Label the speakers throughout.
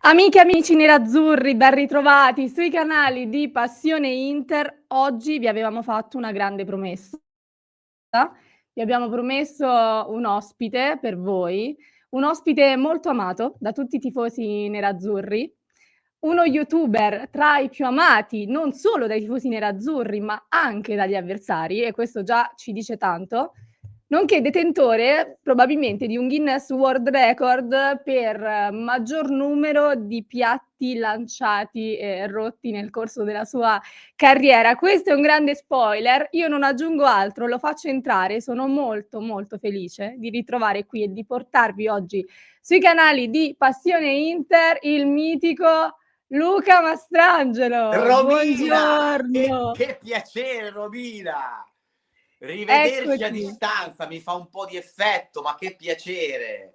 Speaker 1: Amiche e amici nerazzurri, ben ritrovati sui canali di Passione Inter. Oggi vi avevamo fatto una grande promessa. Vi abbiamo promesso un ospite per voi, un ospite molto amato da tutti i tifosi nerazzurri, uno youtuber tra i più amati non solo dai tifosi nerazzurri, ma anche dagli avversari, e questo già ci dice tanto, nonché detentore probabilmente di un Guinness World Record per maggior numero di piatti lanciati e rotti nel corso della sua carriera. Questo è un grande spoiler, io non aggiungo altro, lo faccio entrare. Sono molto, molto felice di ritrovare qui e di portarvi oggi sui canali di Passione Inter il mitico Luca Mastrangelo.
Speaker 2: Romina, che,
Speaker 1: Buongiorno,
Speaker 2: che piacere Romina, rivederci a
Speaker 1: eccoci.
Speaker 2: distanza mi fa un po' di effetto, ma che piacere.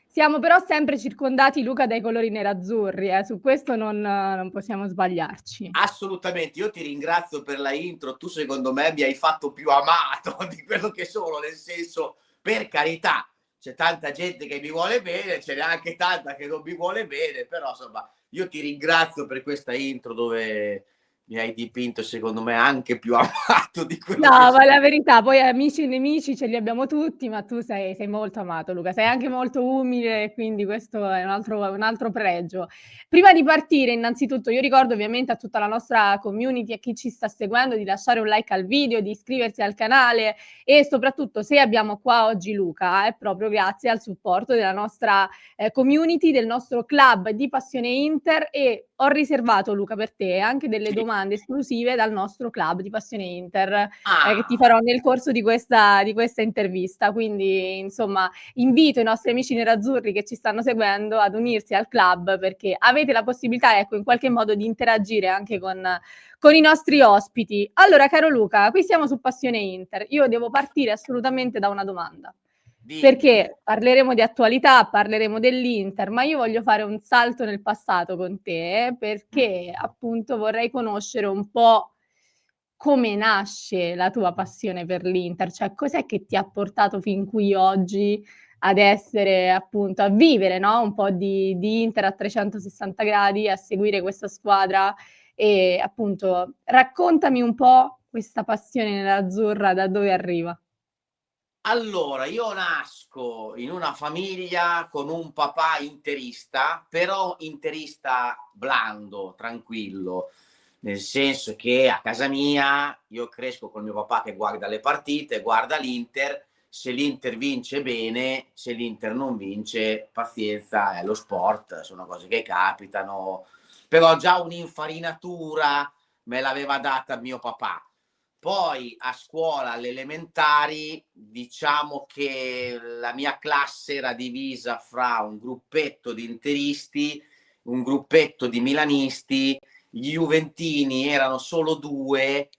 Speaker 1: Siamo però sempre circondati, Luca, dai colori nerazzurri, su questo non possiamo sbagliarci.
Speaker 2: Assolutamente, io ti ringrazio per la intro, tu secondo me mi hai fatto più amato di quello che sono, nel senso, per carità, c'è tanta gente che mi vuole bene, ce n'è anche tanta che non mi vuole bene, però insomma, io ti ringrazio per questa intro dove mi hai dipinto secondo me anche più amato di quello che
Speaker 1: No, ma
Speaker 2: sono.
Speaker 1: la verità, poi amici e nemici ce li abbiamo tutti, ma tu sei molto amato, Luca, sei anche molto umile e quindi questo è un altro pregio. Prima di partire, innanzitutto, io ricordo ovviamente a tutta la nostra community e a chi ci sta seguendo di lasciare un like al video, di iscriversi al canale e soprattutto se abbiamo qua oggi Luca è proprio grazie al supporto della nostra community, del nostro club di Passione Inter, e ho riservato, Luca, per te anche delle
Speaker 2: Sì.
Speaker 1: domande esclusive dal nostro club di Passione Inter che ti
Speaker 2: Ah,
Speaker 1: farò nel corso di questa intervista. Quindi, insomma, invito i nostri amici nerazzurri che ci stanno seguendo ad unirsi al club perché avete la possibilità, ecco, in qualche modo di interagire anche con i nostri ospiti. Allora, caro Luca, qui siamo su Passione Inter. Io devo partire assolutamente da una domanda.
Speaker 2: dimmi.
Speaker 1: Perché parleremo di attualità, parleremo dell'Inter, ma io voglio fare un salto nel passato con te perché appunto vorrei conoscere un po' come nasce la tua passione per l'Inter, cioè cos'è che ti ha portato fin qui oggi ad essere appunto a vivere, no, un po' di Inter a 360 gradi, a seguire questa squadra e appunto raccontami un po' questa passione nerazzurra, da dove arriva?
Speaker 2: Allora, io nasco in una famiglia con un papà interista, però interista blando, tranquillo, nel senso che a casa mia io cresco col mio papà che guarda le partite, guarda l'Inter, se l'Inter vince bene, se l'Inter non vince, pazienza, è lo sport, sono cose che capitano, però già un'infarinatura me l'aveva data mio papà. Poi a scuola, alle elementari, diciamo che la mia classe era divisa fra un gruppetto di interisti, un gruppetto di milanisti, gli juventini erano solo 2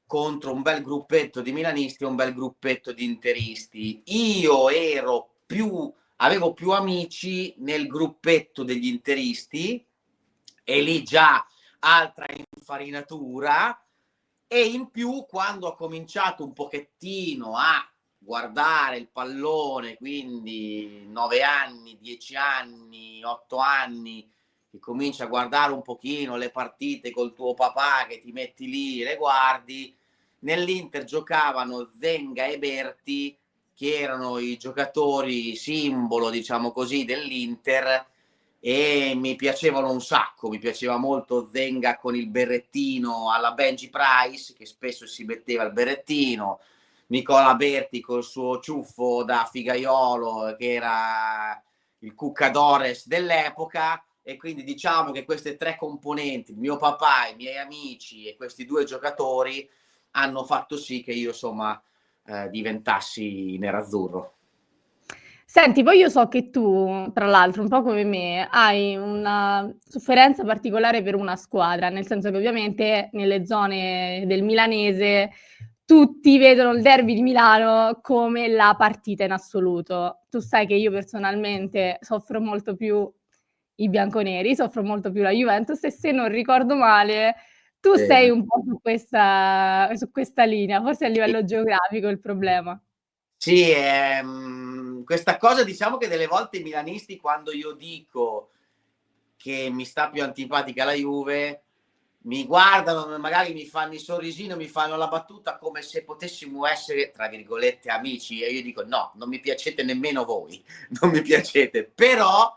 Speaker 2: contro un bel gruppetto di milanisti e un bel gruppetto di interisti. Io avevo più amici nel gruppetto degli interisti e lì già altra infarinatura, e in più quando ho cominciato un pochettino a guardare il pallone, quindi 9 anni, 10 anni, 8 anni, che cominci a guardare un pochino le partite col tuo papà che ti metti lì e le guardi, nell'Inter giocavano Zenga e Berti, che erano i giocatori simbolo, diciamo così, dell'Inter, e mi piacevano un sacco. Mi piaceva molto Zenga con il berrettino alla Benji Price, che spesso si metteva il berrettino, Nicola Berti col suo ciuffo da figaiolo, che era il Cuccadores dell'epoca, e quindi diciamo che queste tre componenti, mio papà, i miei amici e questi due giocatori, hanno fatto sì che io insomma diventassi nerazzurro.
Speaker 1: Senti, poi io so che tu, tra l'altro, un po' come me, hai una sofferenza particolare per una squadra, nel senso che ovviamente nelle zone del milanese tutti vedono il derby di Milano come la partita in assoluto. Tu sai che io personalmente soffro molto più i bianconeri, soffro molto più la Juventus e se non ricordo male tu sei un po' su questa linea, forse a
Speaker 2: Sì.
Speaker 1: livello geografico il problema.
Speaker 2: Sì, questa cosa diciamo che delle volte i milanisti, quando io dico che mi sta più antipatica la Juve, mi guardano, magari mi fanno il sorrisino, mi fanno la battuta come se potessimo essere, tra virgolette, amici, e io dico no, non mi piacete nemmeno voi, non mi piacete, però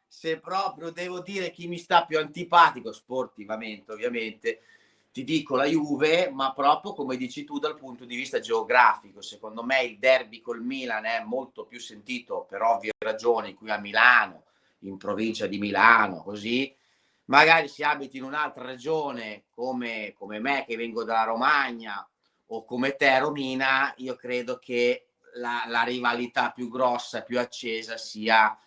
Speaker 2: se proprio devo dire chi mi sta più antipatico, sportivamente ovviamente, ti dico la Juve, ma proprio come dici tu dal punto di vista geografico. Secondo me il derby col Milan è molto più sentito per ovvie ragioni qui a Milano, in provincia di Milano, così. Magari si abiti in un'altra regione come me che vengo dalla Romagna o come te Romina, io credo che la rivalità più grossa, più accesa sia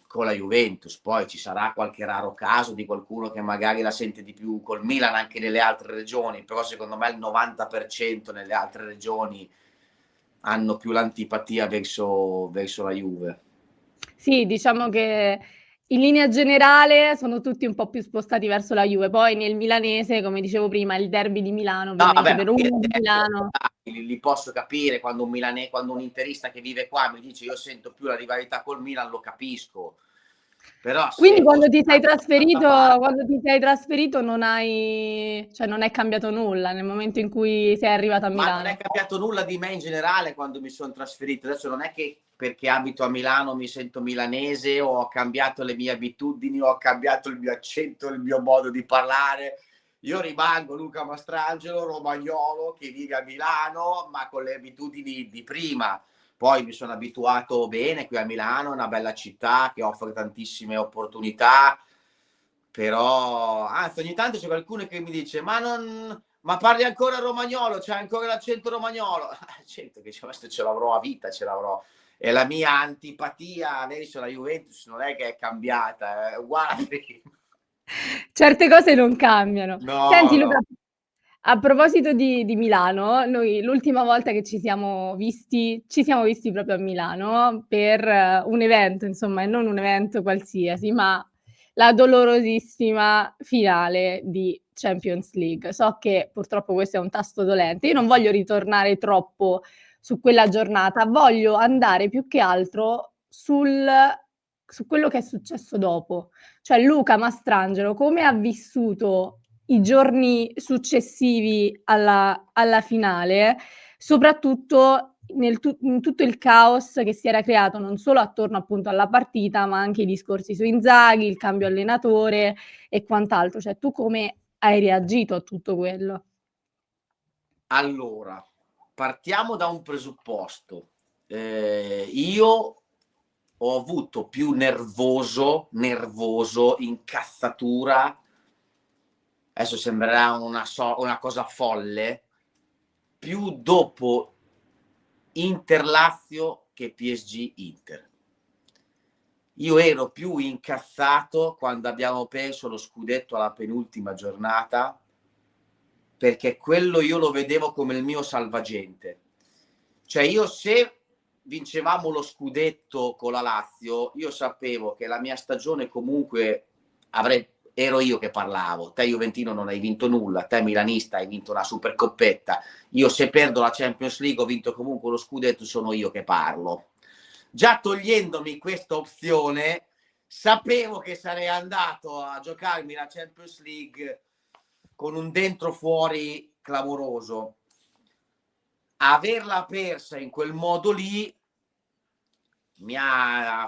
Speaker 2: con la Juventus. Poi ci sarà qualche raro caso di qualcuno che magari la sente di più col Milan anche nelle altre regioni, però secondo me il 90% nelle altre regioni hanno più l'antipatia verso la Juve.
Speaker 1: Sì, diciamo che in linea generale sono tutti un po' più spostati verso la Juve. Poi nel milanese, come dicevo prima, il derby di Milano,
Speaker 2: No,
Speaker 1: ovviamente
Speaker 2: vabbè,
Speaker 1: per uno di Milano.
Speaker 2: li posso capire quando quando un interista che vive qua mi dice io sento più la rivalità col Milan, lo capisco. Però
Speaker 1: Quindi
Speaker 2: se
Speaker 1: quando
Speaker 2: fosse
Speaker 1: ti sei
Speaker 2: dall'altra parte,
Speaker 1: trasferito non hai, cioè non è cambiato nulla nel momento in cui sei arrivato a
Speaker 2: ma non è
Speaker 1: Milano.
Speaker 2: cambiato nulla di me in generale quando mi sono trasferito. Adesso non è che perché abito a Milano mi sento milanese o ho cambiato le mie abitudini o ho cambiato il mio accento, il mio modo di parlare. Io rimango Luca Mastrangelo, romagnolo, che vive a Milano, ma con le abitudini di prima. Poi mi sono abituato bene qui a Milano, è una bella città che offre tantissime opportunità, però anzi ogni tanto c'è qualcuno che mi dice ma parli ancora romagnolo, c'hai ancora l'accento romagnolo? Certo che questo ce l'avrò a vita, ce l'avrò. E la mia antipatia verso la Juventus non è che è cambiata, è uguale a prima.
Speaker 1: Certe cose non cambiano.
Speaker 2: No,
Speaker 1: Senti Luca,
Speaker 2: no.
Speaker 1: a proposito di Milano, noi l'ultima volta che ci siamo visti proprio a Milano per un evento, insomma, e non un evento qualsiasi, ma la dolorosissima finale di Champions League. So che purtroppo questo è un tasto dolente. Io non voglio ritornare troppo su quella giornata, voglio andare più che altro su quello che è successo dopo. Cioè Luca Mastrangelo come ha vissuto i giorni successivi alla finale, soprattutto in tutto il caos che si era creato non solo attorno appunto alla partita, ma anche i discorsi su Inzaghi, il cambio allenatore e quant'altro. Cioè tu come hai reagito a tutto quello?
Speaker 2: Allora, partiamo da un presupposto. Io ho avuto più nervoso, incazzatura, adesso sembrerà una cosa folle, più dopo Inter-Lazio che PSG-Inter. Io ero più incazzato quando abbiamo perso lo scudetto alla penultima giornata, perché quello io lo vedevo come il mio salvagente. Cioè io se vincevamo lo scudetto con la Lazio, io sapevo che la mia stagione comunque ero io che parlavo. Te Juventino non hai vinto nulla, te milanista hai vinto una supercoppetta. Io se perdo la Champions League ho vinto comunque lo scudetto, sono io che parlo. Già togliendomi questa opzione, sapevo che sarei andato a giocarmi la Champions League con un dentro fuori clamoroso. Averla persa in quel modo lì mi ha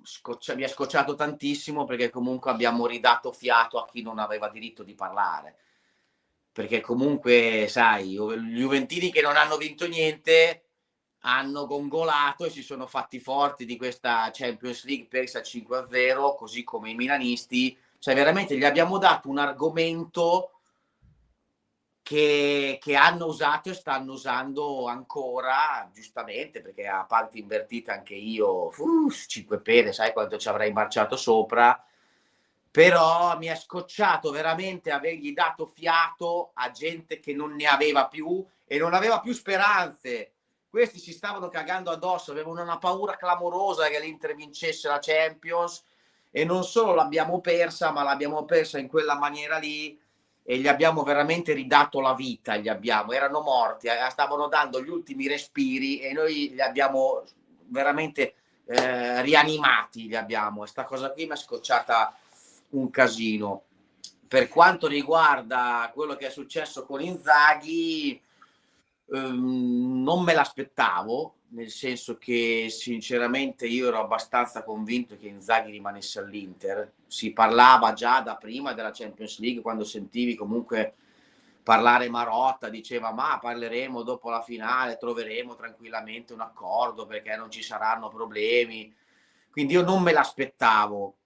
Speaker 2: scocciato tantissimo, perché comunque abbiamo ridato fiato a chi non aveva diritto di parlare. Perché comunque, sai, gli juventini che non hanno vinto niente hanno gongolato e si sono fatti forti di questa Champions League persa 5-0, così come i milanisti. Cioè veramente gli abbiamo dato un argomento che hanno usato e stanno usando ancora, giustamente, perché a parti invertite anche io, 5 pere, sai quanto ci avrei marciato sopra, però mi è scocciato veramente avergli dato fiato a gente che non ne aveva più e non aveva più speranze. Questi si stavano cagando addosso, avevano una paura clamorosa che l'Inter vincesse la Champions, e non solo l'abbiamo persa, ma l'abbiamo persa in quella maniera lì e gli abbiamo veramente ridato la vita, erano morti, stavano dando gli ultimi respiri e noi gli abbiamo veramente rianimati li abbiamo, e sta cosa qui mi è scocciata un casino. Per quanto riguarda quello che è successo con Inzaghi, non me l'aspettavo, nel senso che sinceramente io ero abbastanza convinto che Inzaghi rimanesse all'Inter. Si parlava già da prima della Champions League, quando sentivi comunque parlare Marotta, diceva ma parleremo dopo la finale, troveremo tranquillamente un accordo perché non ci saranno problemi. Quindi io non me l'aspettavo.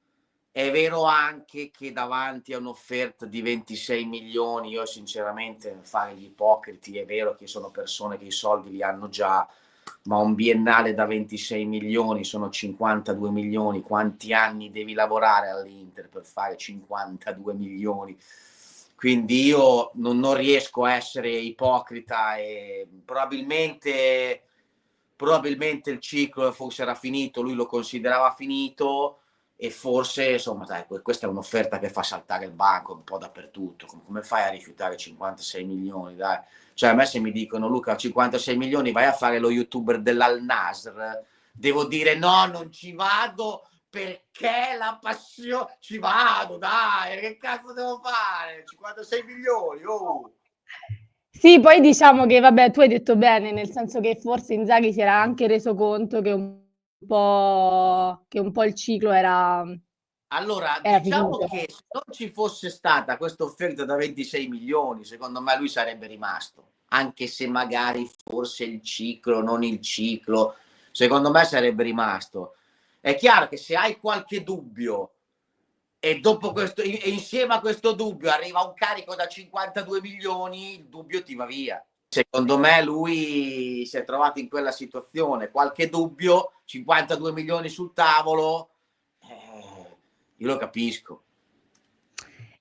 Speaker 2: È vero anche che davanti a un'offerta di 26 milioni, io sinceramente, fare gli ipocriti, è vero che sono persone che i soldi li hanno già, ma un biennale da 26 milioni sono 52 milioni. Quanti anni devi lavorare all'Inter per fare 52 milioni? Quindi io non riesco a essere ipocrita, e probabilmente il ciclo forse era finito, lui lo considerava finito, e forse insomma dai, questa è un'offerta che fa saltare il banco un po' dappertutto. Come fai a rifiutare 56 milioni? Dai, cioè a me se mi dicono Luca 56 milioni vai a fare lo youtuber dell'Al Nasr, devo dire no, non ci vado perché la passione, ci vado, dai, che cazzo devo fare? 56 milioni, oh!
Speaker 1: Sì, poi diciamo che vabbè, tu hai detto bene, nel senso che forse Inzaghi si era anche reso conto che un po' il ciclo
Speaker 2: Allora,
Speaker 1: era
Speaker 2: diciamo
Speaker 1: finito.
Speaker 2: che se non ci fosse stata questa offerta da 26 milioni, secondo me lui sarebbe rimasto, anche se magari forse il ciclo, non il ciclo, secondo me sarebbe rimasto. È chiaro che se hai qualche dubbio e dopo questo, e insieme a questo dubbio arriva un carico da 52 milioni, il dubbio ti va via. Secondo me lui si è trovato in quella situazione, qualche dubbio, 52 milioni sul tavolo, io lo capisco.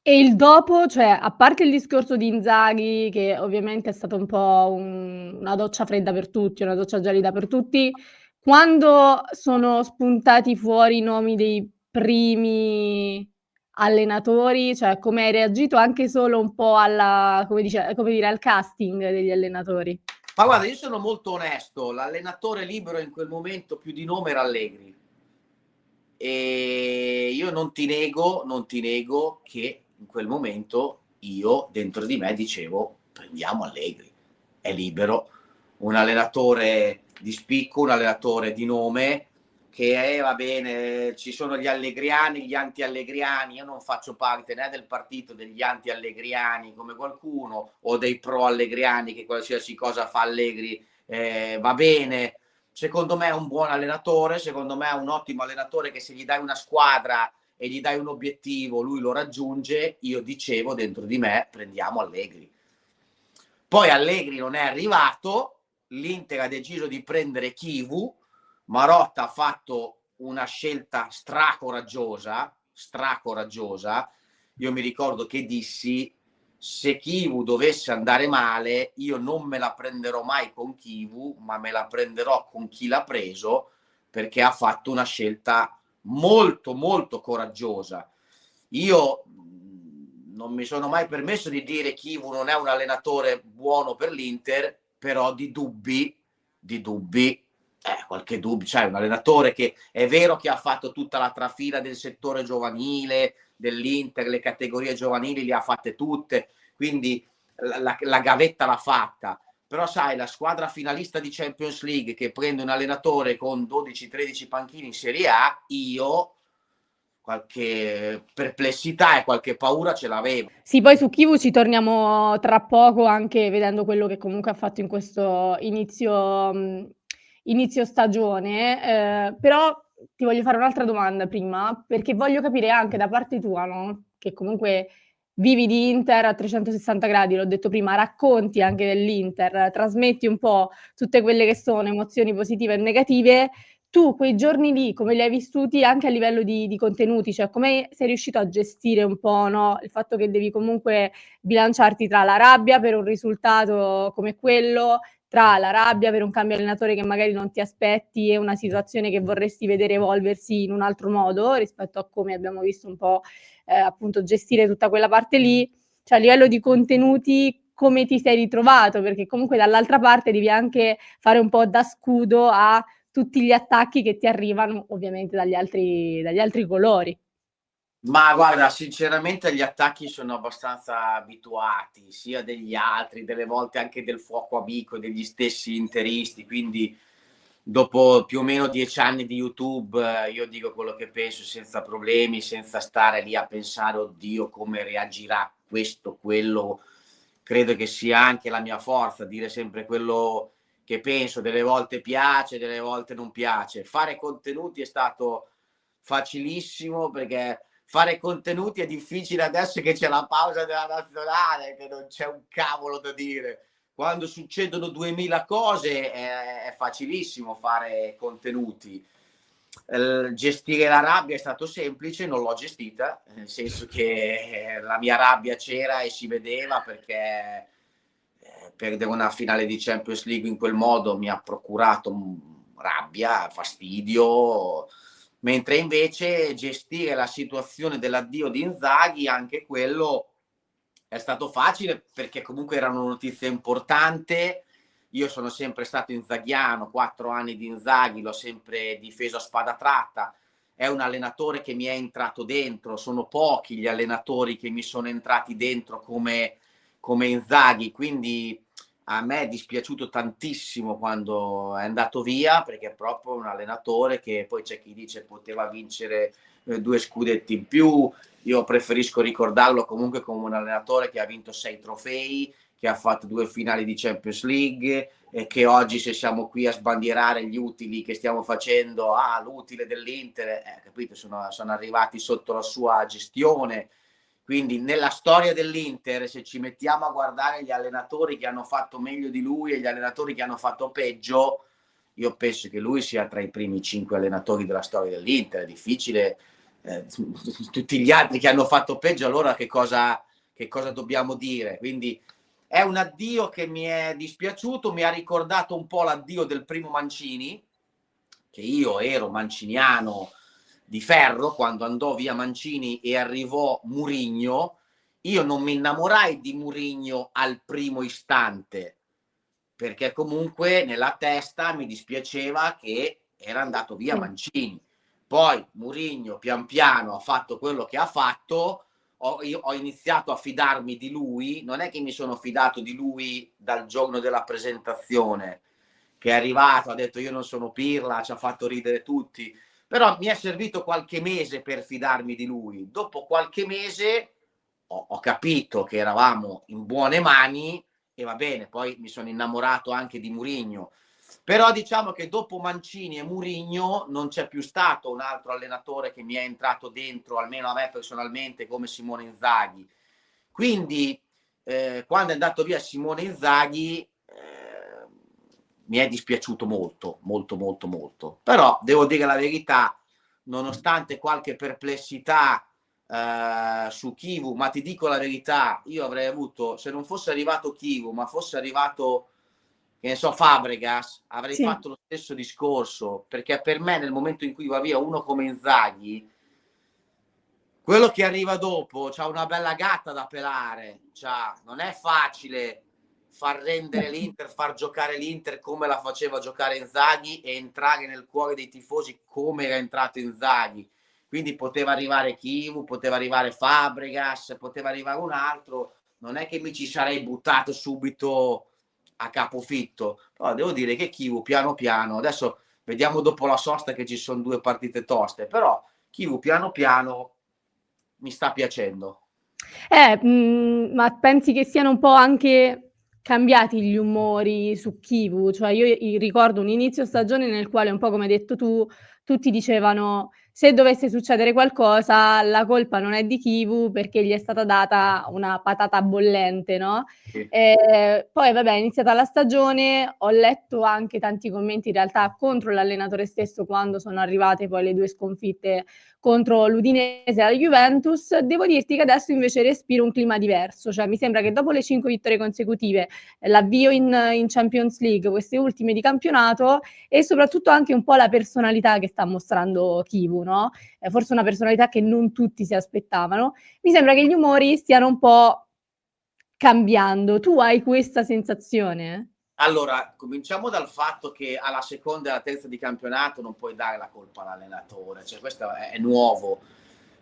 Speaker 1: E il dopo, cioè a parte il discorso di Inzaghi, che ovviamente è stato un po' una doccia fredda per tutti, una doccia gelida per tutti, quando sono spuntati fuori i nomi dei primi allenatori, cioè come hai reagito anche solo un po' come dire, al casting degli allenatori?
Speaker 2: Ma guarda, io sono molto onesto, l'allenatore libero in quel momento più di nome era Allegri. E io non ti nego che in quel momento io dentro di me dicevo prendiamo Allegri, è libero, un allenatore di spicco, un allenatore di nome, che va bene, ci sono gli allegriani, gli anti-allegriani, io non faccio parte né del partito degli anti-allegriani come qualcuno, o dei pro-allegriani, che qualsiasi cosa fa Allegri va bene. Secondo me è un buon allenatore, secondo me è un ottimo allenatore che se gli dai una squadra e gli dai un obiettivo, lui lo raggiunge. Io dicevo dentro di me, prendiamo Allegri. Poi Allegri non è arrivato, l'Inter ha deciso di prendere Chivu, Marotta ha fatto una scelta stracoraggiosa, io mi ricordo che dissi se Chivu dovesse andare male io non me la prenderò mai con Chivu, ma me la prenderò con chi l'ha preso, perché ha fatto una scelta molto molto coraggiosa. Io non mi sono mai permesso di dire Chivu non è un allenatore buono per l'Inter, però di dubbi, qualche dubbio, cioè un allenatore che è vero che ha fatto tutta la trafila del settore giovanile dell'Inter, le categorie giovanili le ha fatte tutte, quindi la gavetta l'ha fatta, però sai, la squadra finalista di Champions League che prende un allenatore con 12-13 panchini in Serie A, io qualche perplessità e qualche paura ce l'avevo.
Speaker 1: Sì, poi su Chivu ci torniamo tra poco, anche vedendo quello che comunque ha fatto in questo inizio stagione, però ti voglio fare un'altra domanda prima, perché voglio capire anche da parte tua, no, che comunque vivi di Inter a 360 gradi, l'ho detto prima, racconti anche dell'Inter, trasmetti un po' tutte quelle che sono emozioni positive e negative. Tu quei giorni lì come li hai vissuti anche a livello di contenuti? Cioè come sei riuscito a gestire un po', no, il fatto che devi comunque bilanciarti tra la rabbia per un risultato come quello, tra la rabbia per un cambio allenatore che magari non ti aspetti e una situazione che vorresti vedere evolversi in un altro modo rispetto a come abbiamo visto un po', appunto gestire tutta quella parte lì. Cioè a livello di contenuti come ti sei ritrovato? Perché comunque dall'altra parte devi anche fare un po' da scudo a tutti gli attacchi che ti arrivano ovviamente dagli altri colori.
Speaker 2: Ma guarda, sinceramente agli attacchi sono abbastanza abituati, sia degli altri, delle volte anche del fuoco amico, degli stessi interisti, quindi dopo più o meno 10 anni di YouTube io dico quello che penso senza problemi, senza stare lì a pensare: "Oddio, come reagirà questo, quello". Credo che sia anche la mia forza, dire sempre quello che penso, delle volte piace, delle volte non piace. Fare contenuti è stato facilissimo, perché fare contenuti è difficile adesso che c'è la pausa della nazionale, che non c'è un cavolo da dire. Quando succedono 2000 cose è facilissimo fare contenuti. Gestire la rabbia è stato semplice, non l'ho gestita, nel senso che la mia rabbia c'era e si vedeva, perché perdere una finale di Champions League in quel modo mi ha procurato rabbia, fastidio, mentre invece gestire la situazione dell'addio di Inzaghi, anche quello è stato facile, perché comunque era una notizia importante. Io sono sempre stato inzaghiano, 4 anni di Inzaghi, l'ho sempre difeso a spada tratta. È un allenatore che mi è entrato dentro, sono pochi gli allenatori che mi sono entrati dentro come Inzaghi, quindi a me è dispiaciuto tantissimo quando è andato via, perché è proprio un allenatore che poi c'è chi dice poteva vincere 2 scudetti in più. Io preferisco ricordarlo comunque come un allenatore che ha vinto 6 trofei, che ha fatto 2 finali di Champions League, e che oggi, se siamo qui a sbandierare gli utili che stiamo facendo, l'utile dell'Inter, capito, sono arrivati sotto la sua gestione. Quindi nella storia dell'Inter, se ci mettiamo a guardare gli allenatori che hanno fatto meglio di lui e gli allenatori che hanno fatto peggio, io penso che lui sia tra i primi 5 allenatori della storia dell'Inter. È difficile, tutti gli altri che hanno fatto peggio, allora che cosa dobbiamo dire? Quindi è un addio che mi è dispiaciuto, mi ha ricordato un po' l'addio del primo Mancini, che io ero manciniano di ferro quando andò via Mancini e arrivò Mourinho. Io non mi innamorai di Mourinho al primo istante, perché comunque nella testa mi dispiaceva che era andato via
Speaker 1: Sì.
Speaker 2: Mancini. Poi Mourinho pian piano ha fatto quello che ha fatto, io ho iniziato a fidarmi di lui. Non è che mi sono fidato di lui dal giorno della presentazione, che è arrivato, ha detto io non sono Pirla, ci ha fatto ridere tutti, però mi è servito qualche mese per fidarmi di lui. Dopo qualche mese ho capito che eravamo in buone mani e va bene, poi mi sono innamorato anche di Mourinho. Però diciamo che dopo Mancini e Mourinho non c'è più stato un altro allenatore che mi è entrato dentro, almeno a me personalmente, come Simone Inzaghi. Quindi quando è andato via Simone Inzaghi mi è dispiaciuto molto, molto, molto, molto. Però devo dire la verità, nonostante qualche perplessità su Chivu, ma ti dico la verità, io avrei avuto, se non fosse arrivato Chivu, ma fosse arrivato, che ne so, Fabregas, avrei
Speaker 1: Sì.
Speaker 2: fatto lo stesso discorso, perché per me nel momento in cui va via uno come Inzaghi, quello che arriva dopo c'ha una bella gatta da pelare, non è facile far rendere l'Inter, far giocare l'Inter come la faceva giocare Inzaghi e entrare nel cuore dei tifosi come era entrato Inzaghi. Quindi poteva arrivare Chivu, poteva arrivare Fabregas, poteva arrivare un altro, non è che mi ci sarei buttato subito a capofitto. Però devo dire che Chivu piano piano, adesso vediamo dopo la sosta che ci sono 2 partite toste, però Chivu piano piano mi sta piacendo.
Speaker 1: Ma pensi che siano un po' anche cambiati gli umori su Chivu? Cioè io ricordo un inizio stagione nel quale, un po' come hai detto tu, tutti dicevano: "Se dovesse succedere qualcosa, la colpa non è di Chivu perché gli è stata data una patata bollente", no,
Speaker 2: Sì.
Speaker 1: poi vabbè è iniziata la stagione, ho letto anche tanti commenti in realtà contro l'allenatore stesso quando sono arrivate poi le 2 sconfitte contro l'Udinese e la Juventus. Devo dirti che adesso invece respiro un clima diverso, cioè mi sembra che dopo le 5 vittorie consecutive, l'avvio in Champions League, queste ultime di campionato e soprattutto anche un po' la personalità che sta mostrando Chivu, no, forse una personalità che non tutti si aspettavano, mi sembra che gli umori stiano un po' cambiando. Tu hai questa sensazione?
Speaker 2: Allora, cominciamo dal fatto che alla seconda e alla terza di campionato non puoi dare la colpa all'allenatore, cioè questo è nuovo.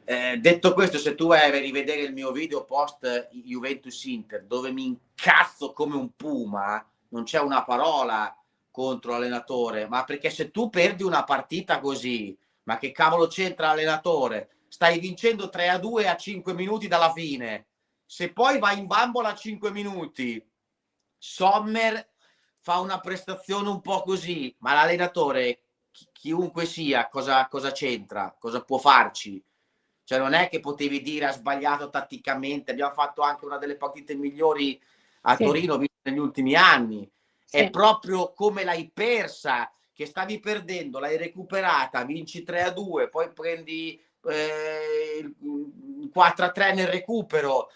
Speaker 2: Detto questo, se tu vai a rivedere il mio video post Juventus-Inter, dove mi incazzo come un puma, non c'è una parola contro l'allenatore, ma perché se tu perdi una partita così, ma che cavolo c'entra l'allenatore? Stai vincendo 3-2 a 5 minuti dalla fine. Se poi vai in bambola a 5 minuti, Sommer fa una prestazione un po' così, ma l'allenatore, chiunque sia, cosa c'entra? Cosa può farci? Cioè non è che potevi dire ha sbagliato tatticamente, abbiamo fatto anche una delle partite migliori a Torino negli ultimi anni. È proprio come l'hai persa, che stavi perdendo, l'hai recuperata, vinci 3-2, poi prendi il 4-3 nel recupero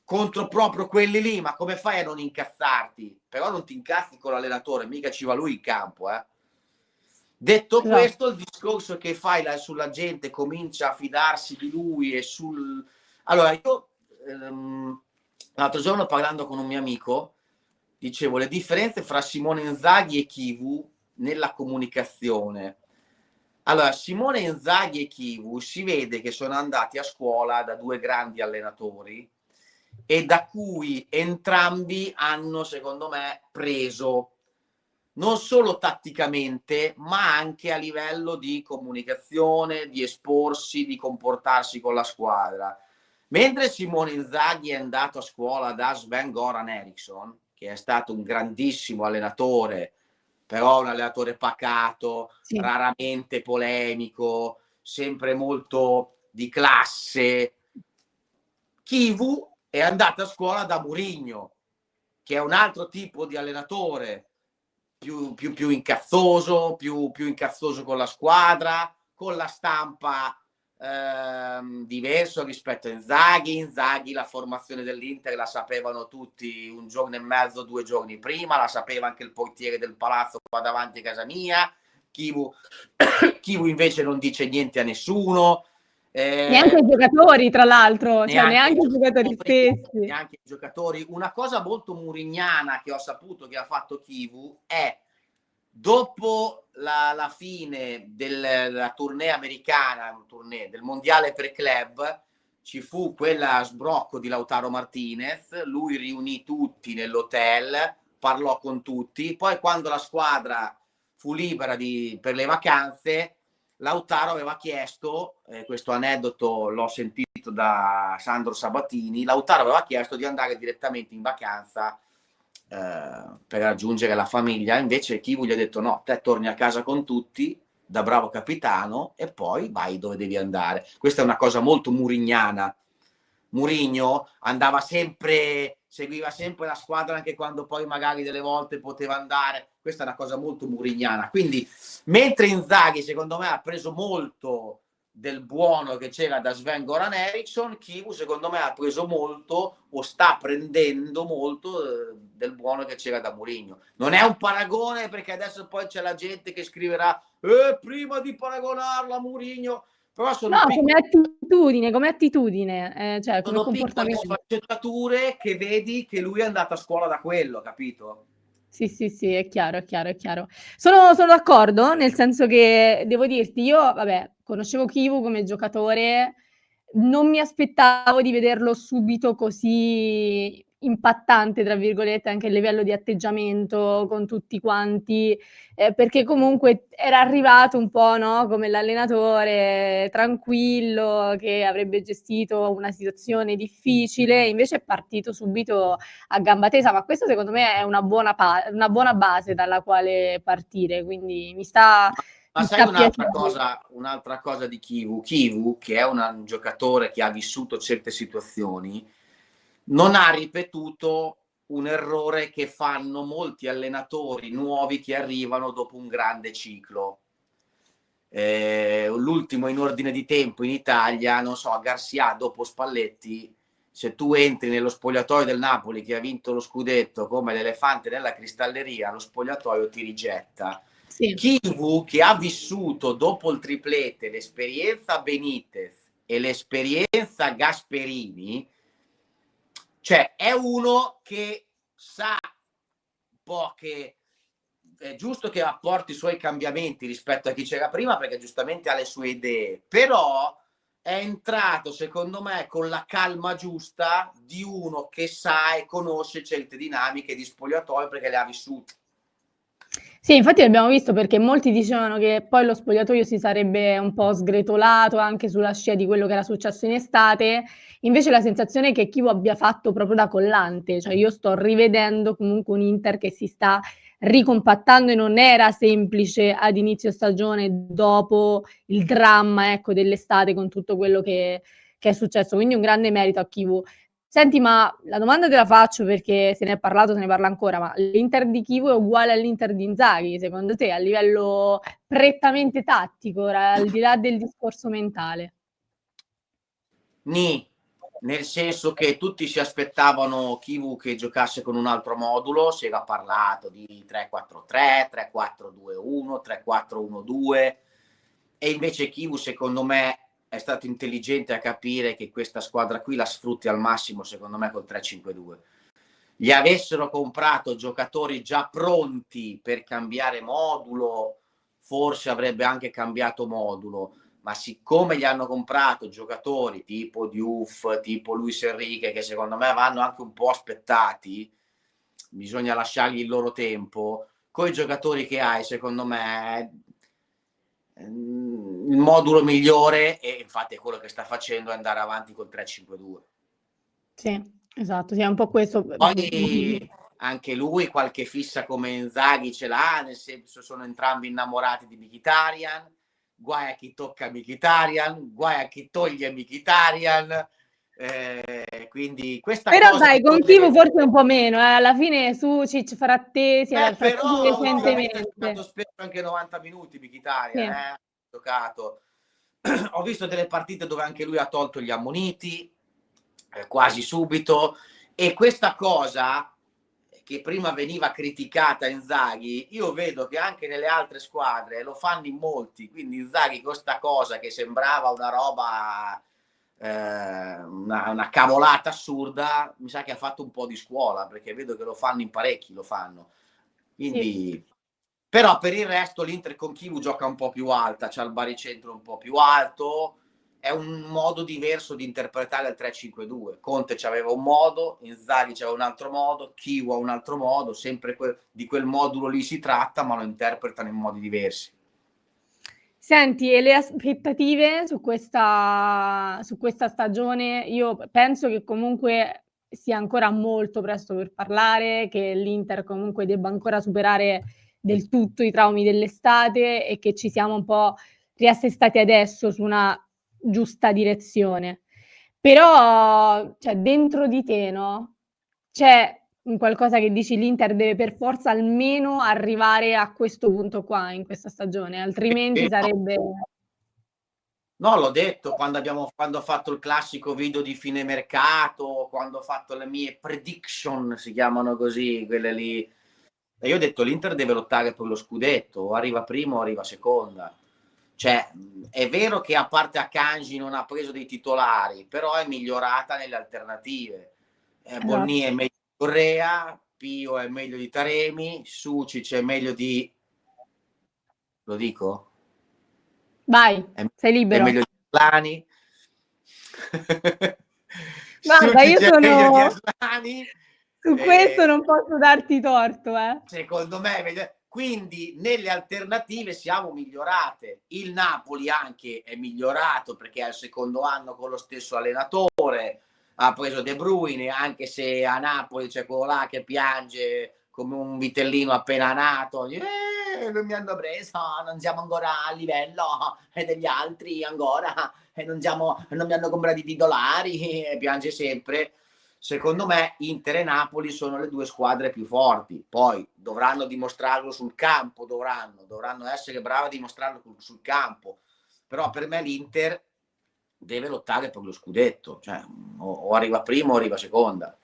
Speaker 2: contro proprio quelli lì, ma come fai a non incazzarti? Però non ti incazzi con l'allenatore, mica ci va lui in campo, eh. Detto questo, il discorso che fai sulla gente comincia a fidarsi di lui e sul... Allora, io l'altro giorno parlando con un mio amico, dicevo le differenze fra Simone Inzaghi e Chivu nella comunicazione. Allora, Simone Inzaghi e Chivu si vede che sono andati a scuola da due grandi allenatori e da cui entrambi hanno, secondo me, preso non solo tatticamente, ma anche a livello di comunicazione, di esporsi, di comportarsi con la squadra. Mentre Simone Inzaghi è andato a scuola da Sven-Goran Eriksson, che è stato un grandissimo allenatore, però un allenatore pacato, raramente polemico, sempre molto di classe. Chivu è andato a scuola da Mourinho, che è un altro tipo di allenatore, più incazzoso, più incazzoso con la squadra, con la stampa diverso rispetto a Inzaghi. Inzaghi la formazione dell'Inter la sapevano tutti un giorno e mezzo, 2 giorni prima, la sapeva anche il portiere del palazzo qua davanti a casa mia. Chivu invece non dice niente a nessuno.
Speaker 1: Neanche i giocatori, tra l'altro, cioè neanche i giocatori stessi.
Speaker 2: Neanche i giocatori. Una cosa molto murignana che ho saputo che ha fatto Chivu è dopo la fine della tournée americana, del mondiale per club, ci fu quella sbrocco di Lautaro Martinez, lui riunì tutti nell'hotel, parlò con tutti, poi quando la squadra fu libera per le vacanze, Lautaro aveva chiesto, questo aneddoto l'ho sentito da Sandro Sabatini, Lautaro aveva chiesto di andare direttamente in vacanza per raggiungere la famiglia, invece Chivu gli ha detto no, te torni a casa con tutti da bravo capitano e poi vai dove devi andare. Questa è una cosa molto murignana. Mourinho andava sempre, seguiva sempre la squadra anche quando poi magari delle volte poteva andare. Questa è una cosa molto murignana. Quindi mentre Inzaghi secondo me ha preso molto del buono che c'era da Sven-Goran Eriksson, Chivu secondo me ha preso molto o sta prendendo molto del buono che c'era da Mourinho. Non è un paragone perché adesso poi c'è la gente che scriverà prima di paragonarlo a Mourinho, però sono
Speaker 1: come attitudine, cioè come comportamento.
Speaker 2: Sono piccole sfaccettature che vedi che lui è andato a scuola da quello, capito?
Speaker 1: Sì, è chiaro, è chiaro, è chiaro. Sono d'accordo, nel senso che devo dirti, io vabbè, conoscevo Chivu come giocatore, non mi aspettavo di vederlo subito così "impattante", tra virgolette, anche a livello di atteggiamento con tutti quanti, perché comunque era arrivato un po', no, come l'allenatore tranquillo che avrebbe gestito una situazione difficile, invece è partito subito a gamba tesa, ma questo secondo me è una buona base dalla quale partire, quindi mi sta
Speaker 2: sai
Speaker 1: piacendo.
Speaker 2: un'altra cosa di Chivu, che è un giocatore che ha vissuto certe situazioni, non ha ripetuto un errore che fanno molti allenatori nuovi che arrivano dopo un grande ciclo. L'ultimo in ordine di tempo in Italia, non so, Garcia dopo Spalletti, se tu entri nello spogliatoio del Napoli che ha vinto lo scudetto come l'elefante nella cristalleria, lo spogliatoio ti rigetta.
Speaker 1: Sì.
Speaker 2: Chivu, che ha vissuto dopo il triplete l'esperienza Benitez e l'esperienza Gasperini, cioè è uno che sa po' che è giusto che apporti i suoi cambiamenti rispetto a chi c'era prima, perché giustamente ha le sue idee, però è entrato, secondo me, con la calma giusta di uno che sa e conosce certe dinamiche di spogliatoio perché le ha vissute.
Speaker 1: Sì, infatti l'abbiamo visto perché molti dicevano che poi lo spogliatoio si sarebbe un po' sgretolato anche sulla scia di quello che era successo in estate. Invece la sensazione è che Chivu abbia fatto proprio da collante, cioè io sto rivedendo comunque un Inter che si sta ricompattando e non era semplice ad inizio stagione dopo il dramma, ecco, dell'estate con tutto quello che è successo. Quindi un grande merito a Chivu. Senti, ma la domanda te la faccio perché se ne è parlato, se ne parla ancora, ma l'Inter di Chivu è uguale all'Inter di Inzaghi, secondo te, a livello prettamente tattico, al di là del discorso mentale?
Speaker 2: Nì, nel senso che tutti si aspettavano Chivu che giocasse con un altro modulo, si era parlato di 3-4-3, 3-4-2-1, 3-4-1-2 e invece Chivu secondo me è stato intelligente a capire che questa squadra qui la sfrutti al massimo, secondo me col 3-5-2. Gli avessero comprato giocatori già pronti per cambiare modulo, forse avrebbe anche cambiato modulo, ma siccome gli hanno comprato giocatori tipo Diouf, tipo Luis Enrique, che secondo me vanno anche un po' aspettati, bisogna lasciargli il loro tempo, con i giocatori che hai, secondo me il modulo migliore, e infatti è quello che sta facendo, è andare avanti col 3-5-2.
Speaker 1: Sì, esatto, sì, è un po' questo.
Speaker 2: Poi anche lui qualche fissa come Inzaghi ce l'ha, nel senso sono entrambi innamorati di Mkhitaryan, guai a chi tocca Mkhitaryan, guai a chi toglie Mkhitaryan, quindi questa
Speaker 1: Però
Speaker 2: cosa
Speaker 1: dai,
Speaker 2: di
Speaker 1: con
Speaker 2: togliere...
Speaker 1: Chivu forse un po' meno, alla fine Sucic, Frattesi, si era Frattesi
Speaker 2: però ultimamente ha giocato
Speaker 1: recentemente.
Speaker 2: spesso anche 90 minuti
Speaker 1: Sì,
Speaker 2: Mkhitaryan, ha giocato. Ho visto delle partite dove anche lui ha tolto gli ammoniti, quasi subito, e questa cosa che prima veniva criticata Inzaghi, io vedo che anche nelle altre squadre lo fanno in molti, quindi Inzaghi questa cosa che sembrava una roba, una cavolata assurda, mi sa che ha fatto un po' di scuola, perché vedo che lo fanno in parecchi, lo fanno.
Speaker 1: sì.
Speaker 2: Quindi, però per il resto l'Inter con Chivu gioca un po' più alta, c'ha il baricentro un po' più alto, è un modo diverso di interpretare il 3-5-2. Conte c'aveva un modo, Inzaghi c'aveva un altro modo, Chivu ha un altro modo, sempre di quel modulo lì si tratta, ma lo interpretano in modi diversi.
Speaker 1: Senti, e le aspettative su questa stagione? Io penso che comunque sia ancora molto presto per parlare, che l'Inter comunque debba ancora superare del tutto i traumi dell'estate e che ci siamo un po' riassestati adesso su una giusta direzione. Però, cioè, dentro di te, no? C'è un qualcosa che dici l'Inter deve per forza almeno arrivare a questo punto qua in questa stagione, altrimenti
Speaker 2: No,
Speaker 1: sarebbe...
Speaker 2: no, l'ho detto quando ho fatto il classico video di fine mercato, quando ho fatto le mie prediction, si chiamano così, quelle lì. E io ho detto l'Inter deve lottare per lo scudetto, o arriva prima o arriva seconda. Cioè, è vero che a parte Akanji non ha preso dei titolari, però è migliorata nelle alternative. Bonni
Speaker 1: Esatto.
Speaker 2: è meglio di Correa, Pio è meglio di Taremi, Sucic è meglio di... Lo dico?
Speaker 1: Vai, sei
Speaker 2: È
Speaker 1: libero.
Speaker 2: meglio di Aslani.
Speaker 1: Guarda, io
Speaker 2: Sucic è meglio di
Speaker 1: sono
Speaker 2: Aslani.
Speaker 1: su questo non posso darti torto, eh.
Speaker 2: Secondo me è meglio. Quindi nelle alternative siamo migliorate. Il Napoli anche è migliorato perché è il secondo anno con lo stesso allenatore, ha preso De Bruyne, anche se a Napoli c'è quello là che piange come un vitellino appena nato, non mi hanno preso, non siamo ancora a livello degli altri ancora, non mi hanno comprato i titolari, piange sempre. Secondo me Inter e Napoli sono le due squadre più forti, poi dovranno dimostrarlo sul campo, dovranno essere bravi a dimostrarlo sul campo, però per me l'Inter deve lottare per lo scudetto, cioè o arriva prima o arriva seconda.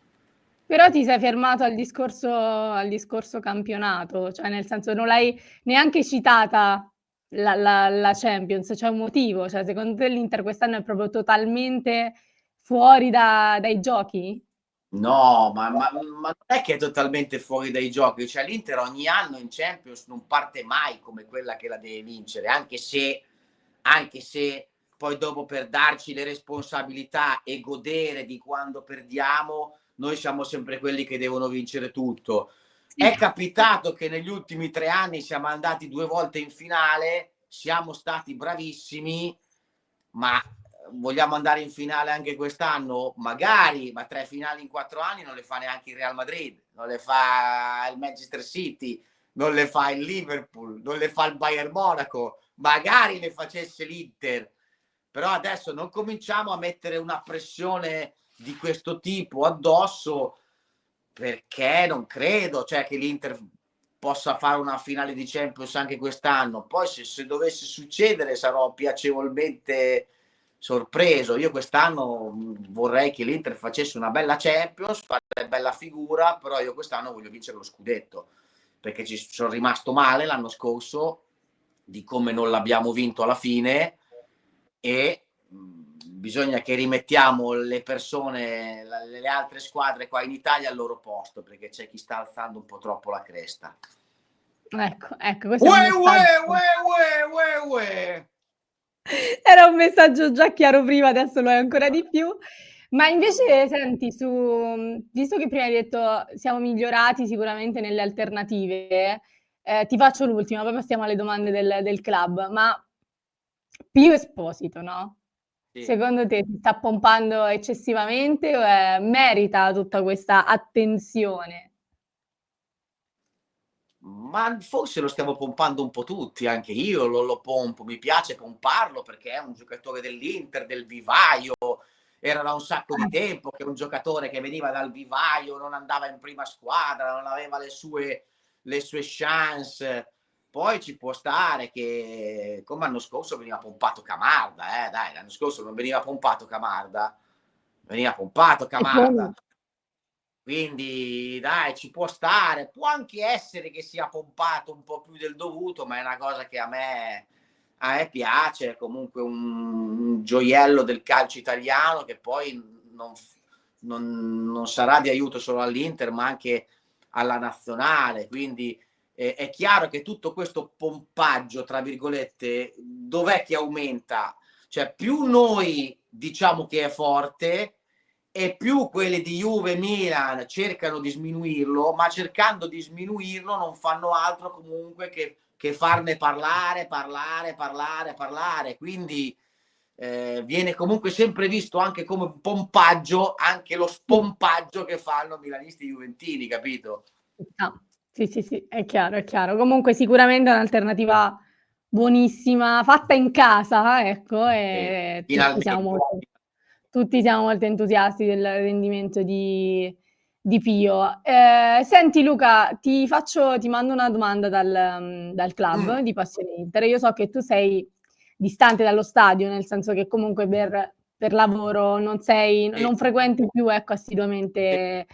Speaker 1: Però ti sei fermato al discorso campionato, cioè nel senso non l'hai neanche citata la Champions, c'è un motivo, cioè secondo te l'Inter quest'anno è proprio totalmente fuori dai giochi?
Speaker 2: No, ma non è che è totalmente fuori dai giochi, cioè l'Inter ogni anno in Champions non parte mai come quella che la deve vincere, anche se poi dopo per darci le responsabilità e godere di quando perdiamo, noi siamo sempre quelli che devono vincere tutto.
Speaker 1: Sì.
Speaker 2: È capitato che negli ultimi 3 anni siamo andati 2 volte in finale, siamo stati bravissimi, ma vogliamo andare in finale anche quest'anno? Magari, ma 3 finali in 4 anni non le fa neanche il Real Madrid, non le fa il Manchester City, non le fa il Liverpool, non le fa il Bayern Monaco, magari le facesse l'Inter, però adesso non cominciamo a mettere una pressione di questo tipo addosso, perché non credo, cioè, che l'Inter possa fare una finale di Champions anche quest'anno. Poi se dovesse succedere sarò piacevolmente sorpreso. Io quest'anno vorrei che l'Inter facesse una bella Champions, fare bella figura, però io quest'anno voglio vincere lo scudetto, perché ci sono rimasto male l'anno scorso di come non l'abbiamo vinto alla fine, e bisogna che rimettiamo le persone, le altre squadre qua in Italia al loro posto, perché c'è chi sta alzando un po' troppo la cresta.
Speaker 1: Ecco, questo è un messaggio. Era un messaggio già chiaro prima, adesso lo è ancora di più. Ma invece senti, visto che prima hai detto siamo migliorati sicuramente nelle alternative, ti faccio l'ultima, poi passiamo alle domande del club. Ma Pio Esposito, no?
Speaker 2: Sì.
Speaker 1: Secondo te si sta pompando eccessivamente o merita tutta questa attenzione?
Speaker 2: Ma forse lo stiamo pompando un po' tutti, anche io lo pompo, mi piace pomparlo perché è un giocatore dell'Inter, del vivaio, era da un sacco di tempo che un giocatore che veniva dal vivaio non andava in prima squadra, non aveva le sue chance. Poi ci può stare che, come l'anno scorso, veniva pompato Camarda, dai, l'anno scorso non veniva pompato Camarda, veniva pompato Camarda. Quindi dai, ci può stare, può anche essere che sia pompato un po' più del dovuto, ma è una cosa che a me piace, è comunque un gioiello del calcio italiano che poi non sarà di aiuto solo all'Inter, ma anche alla nazionale. Quindi è chiaro che tutto questo pompaggio, tra virgolette, dov'è che aumenta? Cioè, più noi diciamo che è forte, e più quelli di Juve e Milan cercano di sminuirlo, ma cercando di sminuirlo non fanno altro comunque che farne parlare. Quindi viene comunque sempre visto anche come un pompaggio, anche lo spompaggio che fanno milanisti juventini, capito?
Speaker 1: Ah, sì, è chiaro, è chiaro. Comunque sicuramente è un'alternativa buonissima, fatta in casa, ecco, e
Speaker 2: Finalmente.
Speaker 1: tutti siamo molto entusiasti del rendimento di Pio. Senti Luca, ti mando una domanda dal club di Passione Inter. Io so che tu sei distante dallo stadio, nel senso che comunque per lavoro non frequenti più, ecco, assiduamente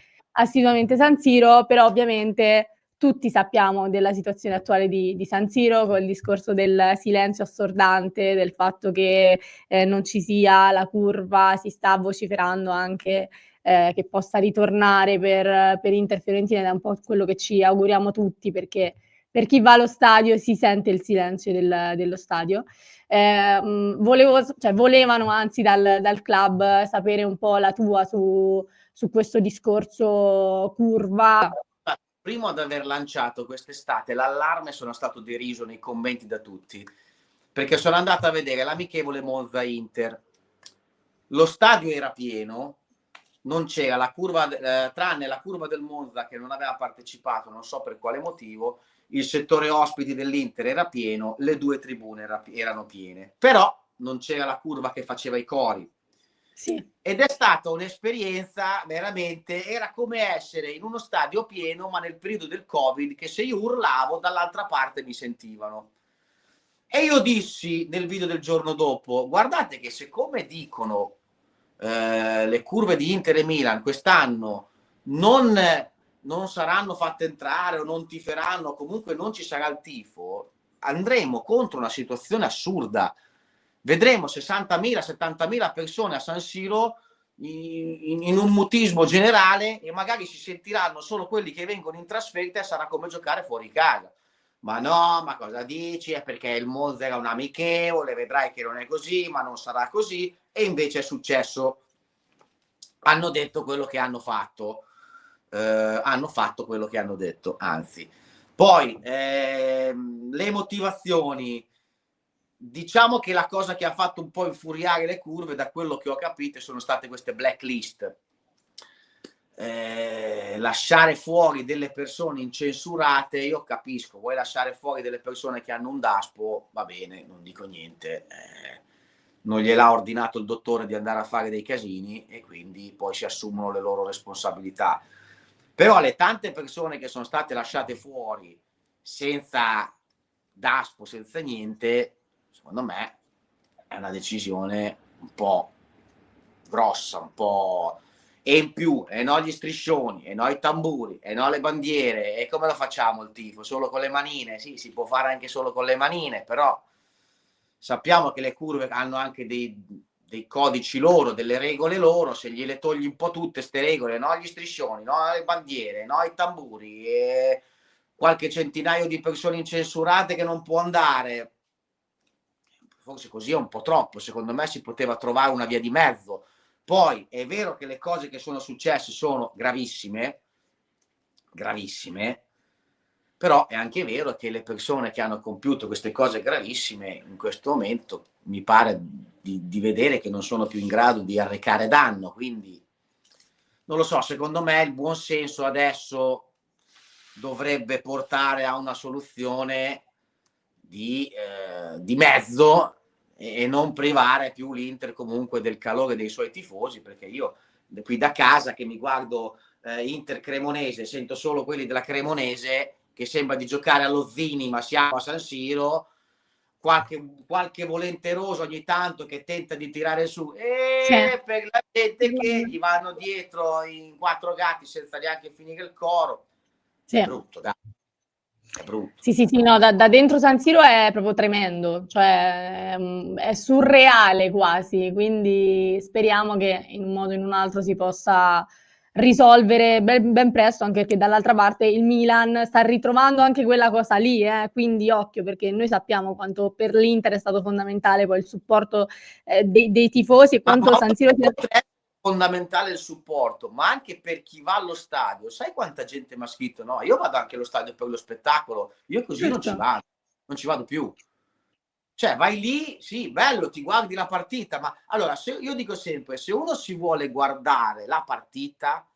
Speaker 1: San Siro, però ovviamente tutti sappiamo della situazione attuale di San Siro, col discorso del silenzio assordante, del fatto che non ci sia la curva, si sta vociferando anche che possa ritornare per Inter Fiorentina, ed è un po' quello che ci auguriamo tutti, perché per chi va allo stadio si sente il silenzio dello stadio. Volevano anzi dal club sapere un po' la tua su questo discorso curva.
Speaker 2: Primo ad aver lanciato quest'estate l'allarme sono stato deriso nei commenti da tutti, perché sono andato a vedere l'amichevole Monza-Inter. Lo stadio era pieno, non c'era la curva, tranne la curva del Monza che non aveva partecipato, non so per quale motivo, il settore ospiti dell'Inter era pieno, le 2 tribune erano piene, però non c'era la curva che faceva i cori.
Speaker 1: Sì.
Speaker 2: Ed è stata un'esperienza veramente, era come essere in uno stadio pieno, ma nel periodo del Covid, che se io urlavo dall'altra parte mi sentivano. E io dissi nel video del giorno dopo, guardate che siccome dicono le curve di Inter e Milan quest'anno non saranno fatte entrare o non tiferanno, comunque non ci sarà il tifo, andremo contro una situazione assurda. Vedremo 60.000, 70.000 persone a San Siro in un mutismo generale, e magari si sentiranno solo quelli che vengono in trasferta e sarà come giocare fuori casa. Ma no, ma cosa dici? È perché il Monza era un amichevole, vedrai che non è così, ma non sarà così. E invece è successo. Hanno detto quello che hanno fatto quello che hanno detto, anzi. Poi le motivazioni, diciamo che la cosa che ha fatto un po' infuriare le curve, da quello che ho capito, sono state queste blacklist. Lasciare fuori delle persone incensurate, io capisco, vuoi lasciare fuori delle persone che hanno un DASPO, va bene, non dico niente, non gliel'ha ordinato il dottore di andare a fare dei casini e quindi poi si assumono le loro responsabilità. Però le tante persone che sono state lasciate fuori senza DASPO, senza niente, secondo me è una decisione un po' grossa, un po'. E in più, e no gli striscioni, e no i tamburi, e no le bandiere, e come lo facciamo il tifo? Solo con le manine? Sì, si può fare anche solo con le manine, però sappiamo che le curve hanno anche dei codici loro, delle regole loro, se gliele togli un po' tutte ste regole, no gli striscioni, no le bandiere, no i tamburi, e qualche centinaio di persone incensurate che non può andare, forse così è un po' troppo, secondo me si poteva trovare una via di mezzo. Poi è vero che le cose che sono successe sono gravissime, gravissime, però è anche vero che le persone che hanno compiuto queste cose gravissime in questo momento mi pare di vedere che non sono più in grado di arrecare danno, quindi non lo so, secondo me il buon senso adesso dovrebbe portare a una soluzione di mezzo e non privare più l'Inter comunque del calore dei suoi tifosi, perché io qui da casa che mi guardo Inter Cremonese, sento solo quelli della Cremonese che sembra di giocare allo Zini, ma siamo a San Siro, qualche volenteroso ogni tanto che tenta di tirare su,
Speaker 1: Sì.
Speaker 2: e per la gente che gli vanno dietro in quattro gatti senza neanche finire il coro.
Speaker 1: Sì.
Speaker 2: È brutto, dai. È brutto.
Speaker 1: Sì, sì, sì, no, da dentro San Siro è proprio tremendo, cioè è surreale quasi, quindi speriamo che in un modo o in un altro si possa risolvere ben presto, anche perché dall'altra parte il Milan sta ritrovando anche quella cosa lì, quindi occhio, perché noi sappiamo quanto per l'Inter è stato fondamentale poi il supporto dei tifosi e
Speaker 2: Ma
Speaker 1: quanto San Siro sia...
Speaker 2: oltre a fondamentale il supporto, ma anche per chi va allo stadio. Sai quanta gente mi ha scritto? No, io vado anche allo stadio per lo spettacolo, io così non ci
Speaker 1: Certo.
Speaker 2: vado, non ci vado più. Cioè, vai lì, sì, bello, ti guardi la partita, ma allora, io dico sempre, se uno si vuole guardare la partita,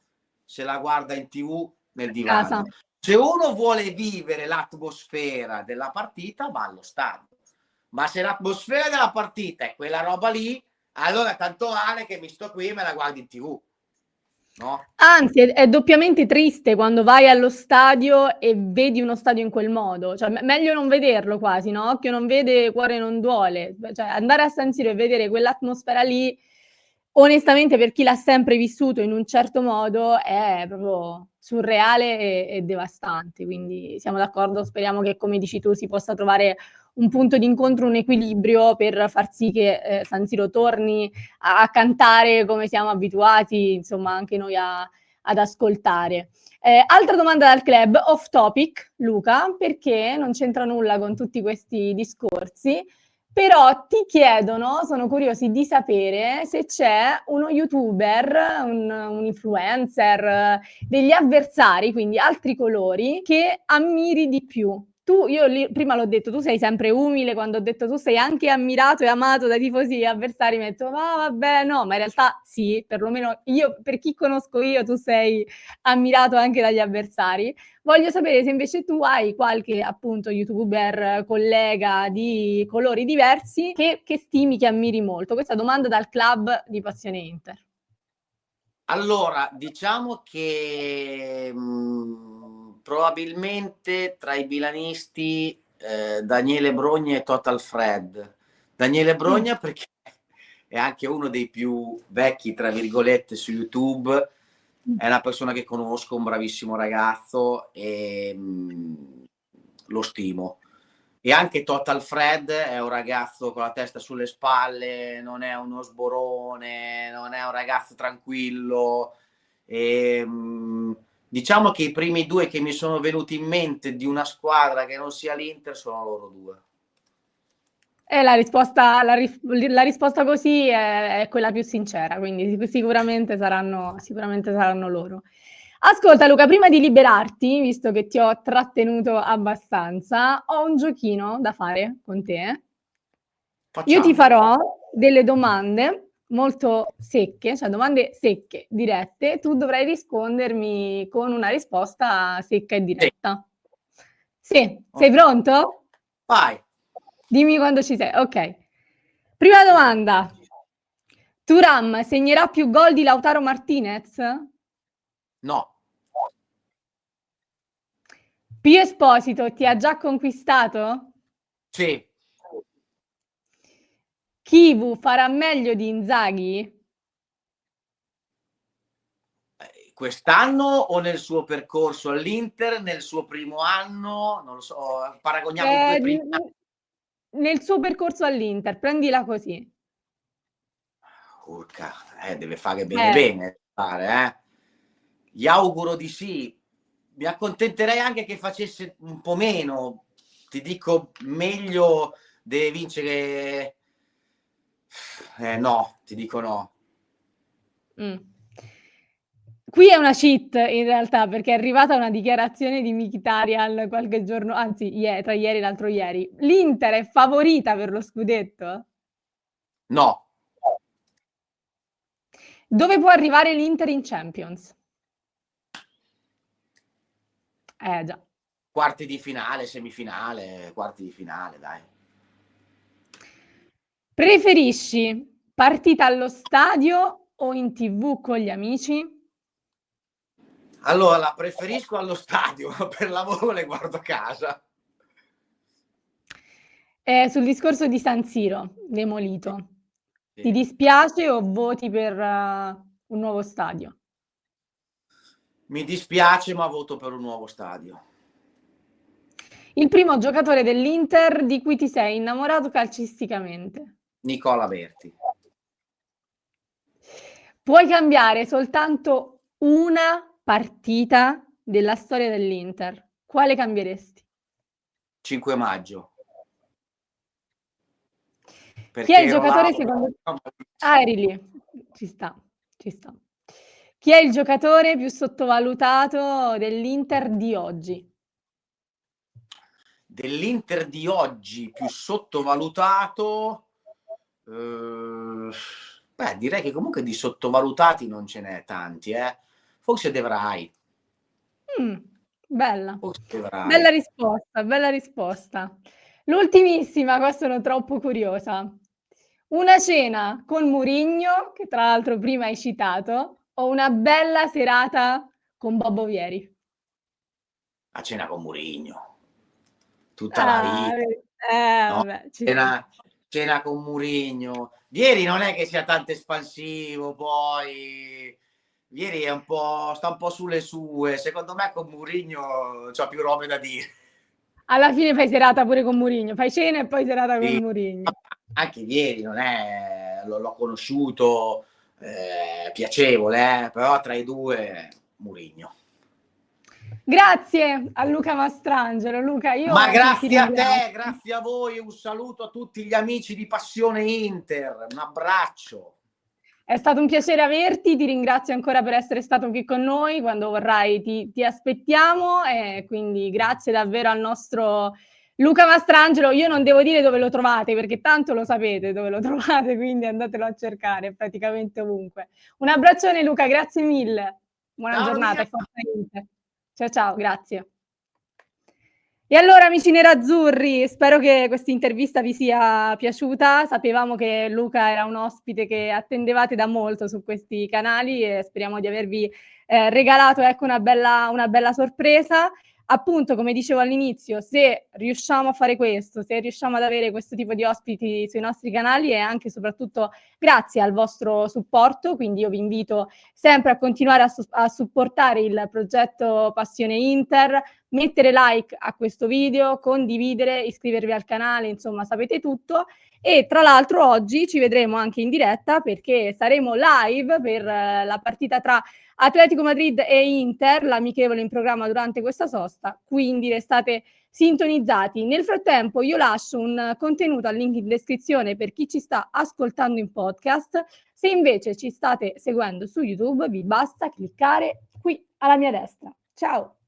Speaker 2: se la guarda in TV nel
Speaker 1: Casa.
Speaker 2: divano. Se uno vuole vivere l'atmosfera della partita, va allo stadio. Ma se l'atmosfera della partita è quella roba lì, allora tanto vale che mi sto qui e me la guardi in TV. No?
Speaker 1: Anzi, è doppiamente triste quando vai allo stadio e vedi uno stadio in quel modo, cioè meglio non vederlo quasi, no? Occhio non vede, cuore non duole, cioè andare a San Siro e vedere quell'atmosfera lì, onestamente per chi l'ha sempre vissuto in un certo modo, è proprio surreale e devastante, quindi siamo d'accordo, speriamo che come dici tu si possa trovare un punto di incontro, un equilibrio per far sì che San Siro torni a cantare come siamo abituati, insomma, anche noi ad ascoltare. Altra domanda dal club, off topic, Luca, perché non c'entra nulla con tutti questi discorsi, però ti chiedono, sono curiosi di sapere se c'è uno youtuber, un influencer, degli avversari, quindi altri colori, che ammiri di più. Io prima l'ho detto, tu sei sempre umile, quando ho detto tu sei anche ammirato e amato dai tifosi avversari, mi ho detto, ma vabbè, no, ma in realtà sì, perlomeno io, per chi conosco io, tu sei ammirato anche dagli avversari. Voglio sapere se invece tu hai qualche, appunto, youtuber, collega di colori diversi che stimi, che ammiri molto. Questa domanda dal club di Passione Inter.
Speaker 2: Allora, diciamo che probabilmente tra i milanisti Daniele Brogna e Total Fred. Daniele Brogna perché è anche uno dei più vecchi, tra virgolette, su YouTube, è una persona che conosco, un bravissimo ragazzo e lo stimo. E anche Total Fred è un ragazzo con la testa sulle spalle, non è uno sborone, non è un ragazzo tranquillo. Diciamo che i primi due che mi sono venuti in mente di una squadra che non sia l'Inter sono loro due.
Speaker 1: La risposta così è quella più sincera, quindi sicuramente saranno loro. Ascolta Luca, prima di liberarti, visto che ti ho trattenuto abbastanza, ho un giochino da fare con te. Io ti
Speaker 2: Facciamolo.
Speaker 1: farò delle domande molto secche, cioè domande secche, dirette. Tu dovrai rispondermi con una risposta secca e diretta. Sì, sei pronto?
Speaker 2: Vai.
Speaker 1: Dimmi quando ci sei. Ok. Prima domanda. Thuram segnerà più gol di Lautaro Martinez?
Speaker 2: No.
Speaker 1: Pio Esposito ti ha già conquistato?
Speaker 2: Sì.
Speaker 1: Kivu farà meglio di Inzaghi?
Speaker 2: Quest'anno o nel suo percorso all'Inter, nel suo primo anno? Non lo so, paragoniamo i due primi anni.
Speaker 1: Nel suo percorso all'Inter, prendila così.
Speaker 2: Urca, deve fare bene, Gli auguro di sì. Mi accontenterei anche che facesse un po' meno. Ti dico, meglio deve vincere. No, ti dico no.
Speaker 1: Qui è una cheat in realtà, perché è arrivata una dichiarazione di Mkhitaryan qualche giorno, anzi tra ieri e l'altro ieri. L'Inter è favorita per lo scudetto?
Speaker 2: No.
Speaker 1: Dove può arrivare l'Inter in Champions? Già.
Speaker 2: Quarti di finale, semifinale, quarti di finale, dai.
Speaker 1: Preferisci partita allo stadio o in TV con gli amici?
Speaker 2: Allora, la preferisco allo stadio, per lavoro le guardo a casa.
Speaker 1: Sul discorso di San Siro, demolito.
Speaker 2: Sì.
Speaker 1: Ti dispiace o voti per un nuovo stadio?
Speaker 2: Mi dispiace, ma voto per un nuovo stadio.
Speaker 1: Il primo giocatore dell'Inter di cui ti sei innamorato calcisticamente?
Speaker 2: Nicola Berti.
Speaker 1: Puoi cambiare soltanto una partita della storia dell'Inter. Quale cambieresti?
Speaker 2: 5 maggio.
Speaker 1: Chi è il
Speaker 2: Perché ero
Speaker 1: giocatore
Speaker 2: là.
Speaker 1: secondo eri lì. Ci sta, ci sta. Chi è il giocatore più sottovalutato dell'Inter di oggi?
Speaker 2: Dell'Inter di oggi più sottovalutato, direi che comunque di sottovalutati non ce n'è tanti, Forse De Vrij.
Speaker 1: Bella.
Speaker 2: Forse De Vrij.
Speaker 1: Bella risposta. L'ultimissima, qua sono troppo curiosa. Una cena con Mourinho, che tra l'altro prima hai citato, o una bella serata con Bobo Vieri?
Speaker 2: A cena con Mourinho. Tutta la vita. No?
Speaker 1: Vabbè,
Speaker 2: Cena con Mourinho. Vieri non è che sia tanto espansivo, poi Vieri è sta un po' sulle sue. Secondo me con Mourinho c'ha più robe da dire.
Speaker 1: Alla fine fai serata pure con Mourinho, fai cena e poi serata con
Speaker 2: Sì.
Speaker 1: Mourinho.
Speaker 2: Anche ieri non è, l'ho conosciuto, piacevole, però tra i due Mourinho.
Speaker 1: Grazie a Luca Mastrangelo. Luca, io
Speaker 2: Ma
Speaker 1: ti
Speaker 2: grazie a
Speaker 1: ringrazio.
Speaker 2: te, grazie a voi, un saluto a tutti gli amici di Passione Inter, un abbraccio.
Speaker 1: È stato un piacere averti, ti ringrazio ancora per essere stato qui con noi, quando vorrai ti aspettiamo e quindi grazie davvero al nostro Luca Mastrangelo. Io non devo dire dove lo trovate perché tanto lo sapete dove lo trovate, quindi andatelo a cercare praticamente ovunque. Un abbraccione Luca, grazie mille. Buona
Speaker 2: Ciao,
Speaker 1: giornata
Speaker 2: Romina.
Speaker 1: e forza Inter. Ciao ciao, grazie. E allora amici nerazzurri, spero che questa intervista vi sia piaciuta. Sapevamo che Luca era un ospite che attendevate da molto su questi canali e speriamo di avervi regalato una bella sorpresa. Appunto, come dicevo all'inizio, se riusciamo a fare questo, se riusciamo ad avere questo tipo di ospiti sui nostri canali è anche e soprattutto grazie al vostro supporto, quindi io vi invito sempre a continuare a supportare il progetto Passione Inter, mettere like a questo video, condividere, iscrivervi al canale, insomma sapete tutto. E tra l'altro oggi ci vedremo anche in diretta perché saremo live per la partita tra Atletico Madrid e Inter, l'amichevole in programma durante questa sosta, quindi restate sintonizzati. Nel frattempo io lascio un contenuto al link in descrizione per chi ci sta ascoltando in podcast. Se invece ci state seguendo su YouTube, vi basta cliccare qui alla mia destra. Ciao!